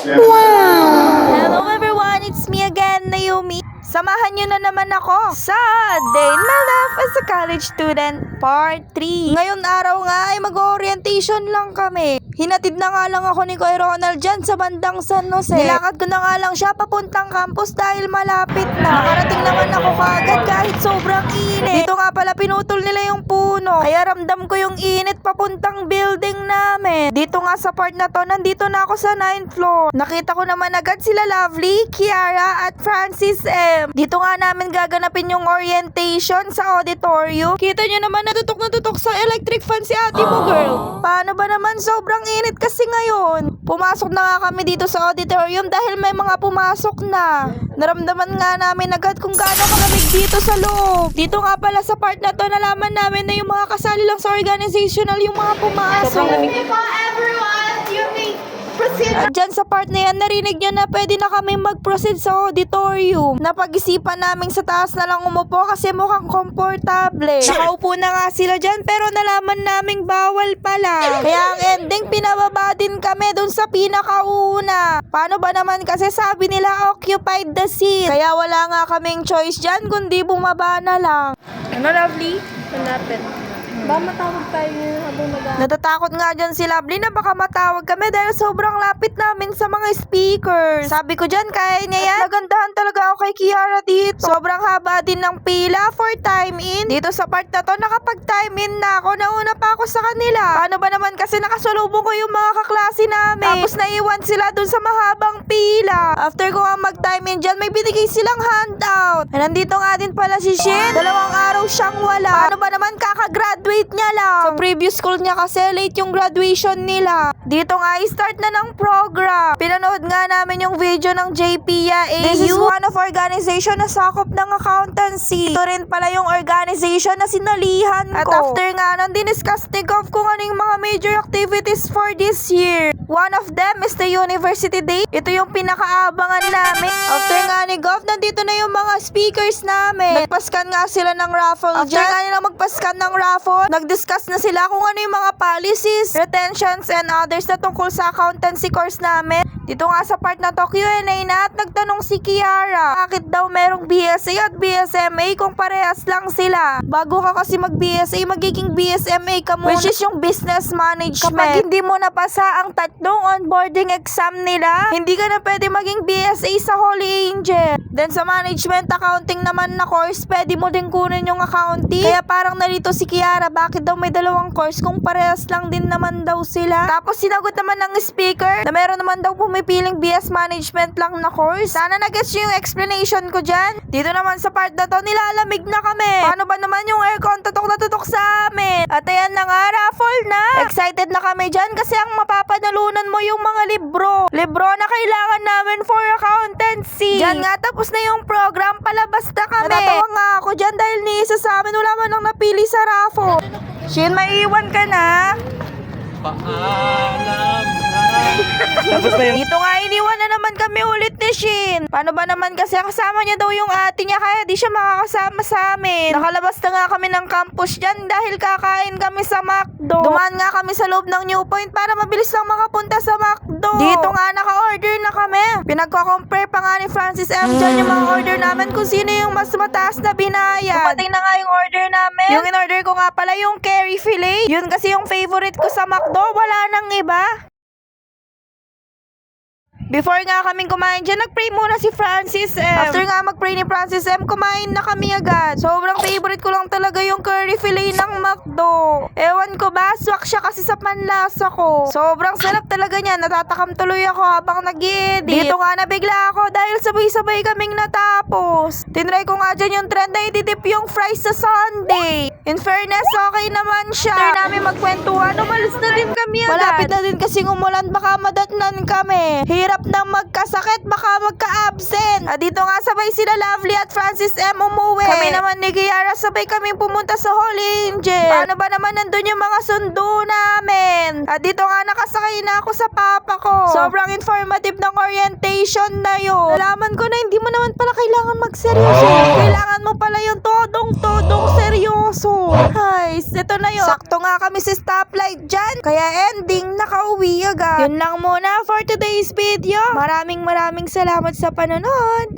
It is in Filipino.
Hello everyone, it's me again, Naomi. Samahan nyo na naman ako sa Day in My Life as a College Student Part 3. Ngayon araw nga ay mag-orientation lang kami. Hinatid na nga lang ako ni Kuya Ronald dyan sa bandang San Jose. Nilakad ko na nga lang siya papuntang campus dahil malapit na. Nakarating naman ako kaagad kahit sobrang init. Dito nga pala pinutol nila yung puno. Kaya ramdam ko yung init papuntang building namin. Dito nga sa part na to, nandito na ako sa 9th floor. Nakita ko naman agad sila Lovely, Kiara at Francis M. Dito nga namin gaganapin yung orientation sa auditorium. Kita nyo naman na tutok sa electric fan si ate mo, girl. Paano ba naman, sobrang init kasi ngayon. Pumasok na nga kami dito sa auditorium dahil may mga pumasok na. Naramdaman nga namin agad kung gaano kalamig dito sa loob. Dito nga pala sa part na to, nalaman namin na yung mga kasali lang sa organizational yung mga pumasok. At dyan sa part na yan, narinig nyo na pwede na kami mag-proceed sa auditorium. Napag-isipan namin sa taas na lang umupo kasi mukhang komportable. Nakaupo na nga sila dyan pero nalaman naming bawal pala. Kaya ang ending, pinababa din kami dun sa pinakauna. Paano ba naman kasi sabi nila occupied the seat. Kaya wala nga kaming choice dyan kundi bumaba na lang. Ano, Lovely? Malapit. Ba matawag tayo habang Natatakot nga dyan si Lovely na baka matawag kami dahil sobrang lapit namin sa mga speakers. Sabi ko dyan, kaya niya yan. Nagandahan talaga ako kay Kiara dito. Sobrang haba din ng pila for time in. Dito sa part na to, nakapag-time in na ako. Nauna pa ako sa kanila. Paano ba naman kasi nakasalubong ko yung mga kaklase namin. Tapos naiwan sila dun sa mahabang pila. After ko nga mag-time in dyan, may binigay silang handout. Nandito nga din pala si Shin. 2 araw siyang wala. Paano ba naman kakagraduate niya lang? Sa previous school niya kasi late yung graduation nila. Dito nga i-start na ng program. Pinanood nga namin yung video ng JPIA AU. This is one of organization na sakop ng accountancy. Ito rin pala yung organization na sinalihan ko. At after nga nun, diniscuss ni Gov kung ano yung mga major activities for this year. One of them is the University Day. Ito yung pinakaabangan namin. After nga ni Gov, nandito na yung mga speakers namin. Nagpaskan nga sila ng raffle. After nga nila magpaskan ng raffle, nag-discuss na sila kung ano yung mga policies, retentions, and others na tungkol sa accountancy course namin. Dito nga sa part na to, Q&A na at nagtanong si Kiara, bakit daw merong BSA at BSMA kung parehas lang sila? Bago ka kasi mag-BSA, magiging BSMA ka muna, which is yung business management. Kapag hindi mo napasa ang tatlong onboarding exam nila, hindi ka na pwede maging BSA sa Holy Angel. Then sa management accounting naman na course, pwede mo din kunin yung accounting. Kaya parang narito si Kiara, bakit daw may 2 course kung parehas lang din naman daw sila? Tapos sinagot naman ng speaker na meron naman daw pumipiling BS management lang na course. Sana nag-gets yung explanation ko dyan. Dito naman sa part na to, nilalamig na kami. Paano ba naman yung aircon tutok na tutok sa amin? At ayan na nga, raffle na. Excited na kami dyan kasi ang mapapanalunan mo yung mga libro. Libro na kailangan namin for accountancy. Dyan nga, tapos na yung program, palabas na kami. Natatawa nga ako dyan dahil ni isa sa amin wala man nang napili sa raffle. Shin, maiiwan ka na. Paalam na. Tapos na yung... Dito nga, iniwan na naman kami ulit ni Shin. Paano ba naman kasi kasama niya daw yung ate niya kaya di siya makakasama sa amin. Nakalabas na nga kami ng campus dyan dahil kakain kami sa McDo. Dumaan nga kami sa loob ng New Point para mabilis lang makapunta sa McDo. Dito nga, naka-order na kami. Pinagko-compare pa nga ni Francis M. dyan yung mga order namin kung sino yung mas mataas na binayad. Dumating na nga yung order namin. Yung in-order ko nga pala yung curry fillet. Yun kasi yung favorite ko sa McDo. Wala nang iba. Before nga kaming kumain dyan, nag-pray muna si Francis M. After nga mag-pray ni Francis M, kumain na kami agad. Sobrang favorite ko lang talaga yung curry fillet ng McDo. Ewan ko ba, swak siya kasi sa panlasa ko. Sobrang sarap talaga niya. Natatakam tuloy ako habang nag-edit. Dito nga nabigla ako dahil sabay-sabay kaming natapos. Tinry ko nga dyan yung trend na ididip yung fries sa Sunday. In fairness, okay naman siya. After namin magkwentuhan, umalis na din kami agad. Malapit na din kasing umulan, baka madatnan kami. Hirap na magkasakit, baka magka-absent. Dito nga sabay sila Lovely at Francis M umuwi. Kami naman ni Kiara sabay kaming pumunta sa Holy Angel. Paano ba naman nandun yung mga sundo namin? Dito nga nakasakay na ako sa papa ko. Sobrang informative ng orientation na yun. Nalaman ko na hindi mo naman pala kailangan magseryoso. Kailangan mo pala yung todong seryoso. Ay, ito na yun. Sakto nga kami sa stoplight dyan. Kaya ending, nakauwi agad. Yun lang muna for today's video. video. Maraming salamat sa panonood.